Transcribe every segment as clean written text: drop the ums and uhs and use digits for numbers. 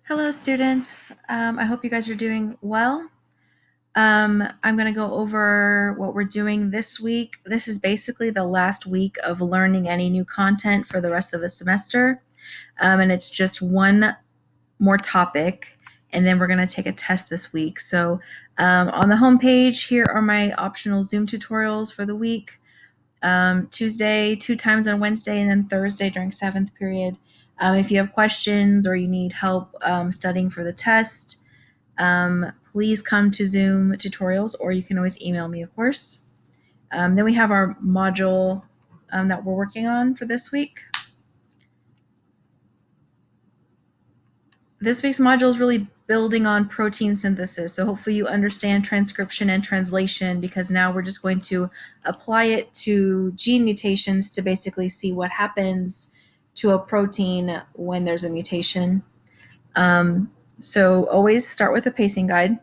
Hello, students. I hope you guys are doing well. I'm going to go over what we're doing this week. This is basically the last week of learning any new content for the rest of the semester. And it's just one more topic, and then we're going to take a test this week. So on the homepage, here are my optional Zoom tutorials for the week. Tuesday, 2 times on Wednesday, and then Thursday during 7th period. If you have questions or you need help studying for the test, please come to Zoom tutorials, or you can always email me, of course. Then we have our module that we're working on for this week. This week's module is really building on protein synthesis. So hopefully you understand transcription and translation, because now we're just going to apply it to gene mutations to basically see what happens to a protein when there's a mutation. So always start with a pacing guide.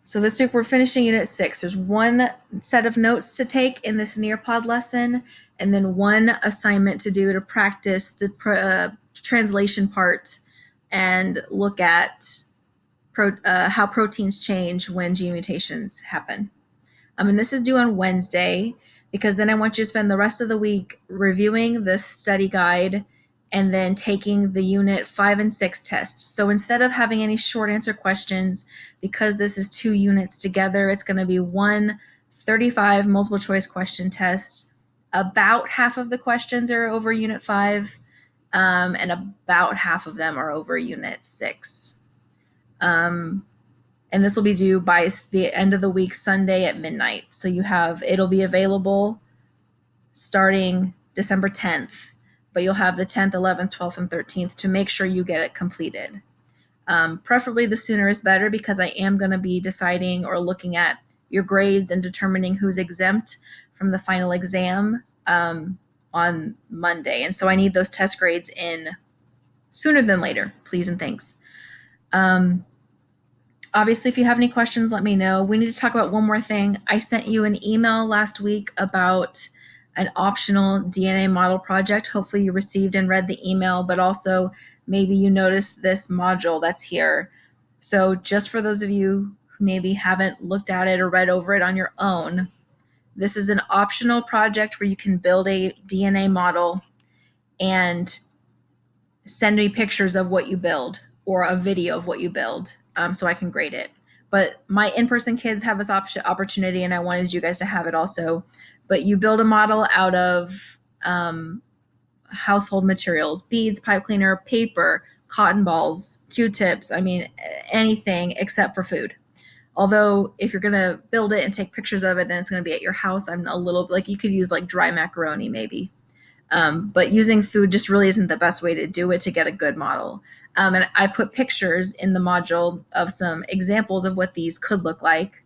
So this week we're finishing Unit 6. There's one set of notes to take in this Nearpod lesson, and then one assignment to do to practice the translation part and look at how proteins change when gene mutations happen. And this is due on Wednesday, because then I want you to spend the rest of the week reviewing this study guide and then taking the Unit 5 and 6 tests. So instead of having any short answer questions, because this is 2 units together, it's going to be one 35 multiple choice question test. About half of the questions are over Unit 5, and about half of them are over Unit 6. And this will be due by the end of the week, Sunday at midnight. So it'll be available starting December 10th, but you'll have the 10th, 11th, 12th, and 13th to make sure you get it completed. Preferably the sooner is better, because I am going to be deciding or looking at your grades and determining who's exempt from the final exam on Monday. And so I need those test grades in sooner than later, please and thanks. Obviously, if you have any questions, let me know. We need to talk about one more thing. I sent you an email last week about an optional DNA model project. Hopefully you received and read the email, but also maybe you noticed this module that's here. So just for those of you who maybe haven't looked at it or read over it on your own, this is an optional project where you can build a DNA model and send me pictures of what you build or a video of what you build, so I can grade it. But my in-person kids have this opportunity, and I wanted you guys to have it also. But you build a model out of household materials: beads, pipe cleaner, paper, cotton balls, Q-tips, anything except for food. Although if you're going to build it and take pictures of it and it's going to be at your house, I'm a little like, you could use like dry macaroni maybe. But using food just really isn't the best way to do it to get a good model. And I put pictures in the module of some examples of what these could look like.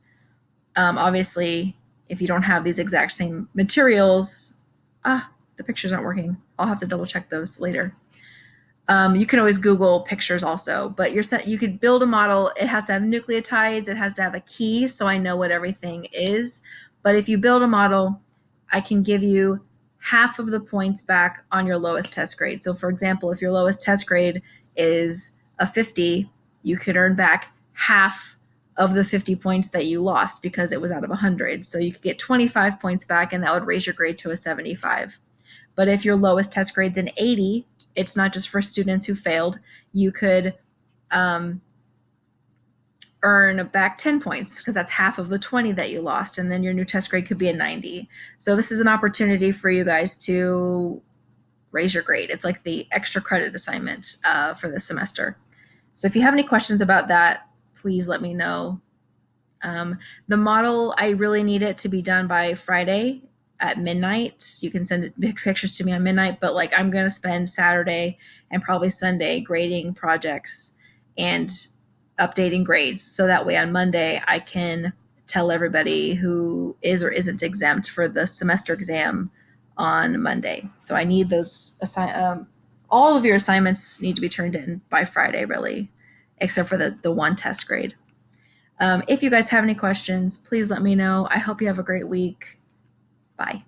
Obviously, if you don't have these exact same materials, the pictures aren't working. I'll have to double check those later. You can always Google pictures also, but you could build a model. It has to have nucleotides. It has to have a key, so I know what everything is. But if you build a model, I can give you half of the points back on your lowest test grade. So for example, if your lowest test grade is a 50, you could earn back half of the 50 points that you lost because it was out of 100. So you could get 25 points back, and that would raise your grade to a 75. But if your lowest test grade's an 80, it's not just for students who failed. You could earn back 10 points, because that's half of the 20 that you lost, and then your new test grade could be a 90. So this is an opportunity for you guys to raise your grade. It's like the extra credit assignment for this semester. So if you have any questions about that, please let me know. The model, I really need it to be done by Friday at midnight. You can send pictures to me on midnight, but like, I'm going to spend Saturday and probably Sunday grading projects and updating grades, so that way on Monday I can tell everybody who is or isn't exempt for the semester exam on Monday. So I need those all of your assignments need to be turned in by Friday, really, except for the one test grade. If you guys have any questions, please let me know. I hope you have a great week. Bye.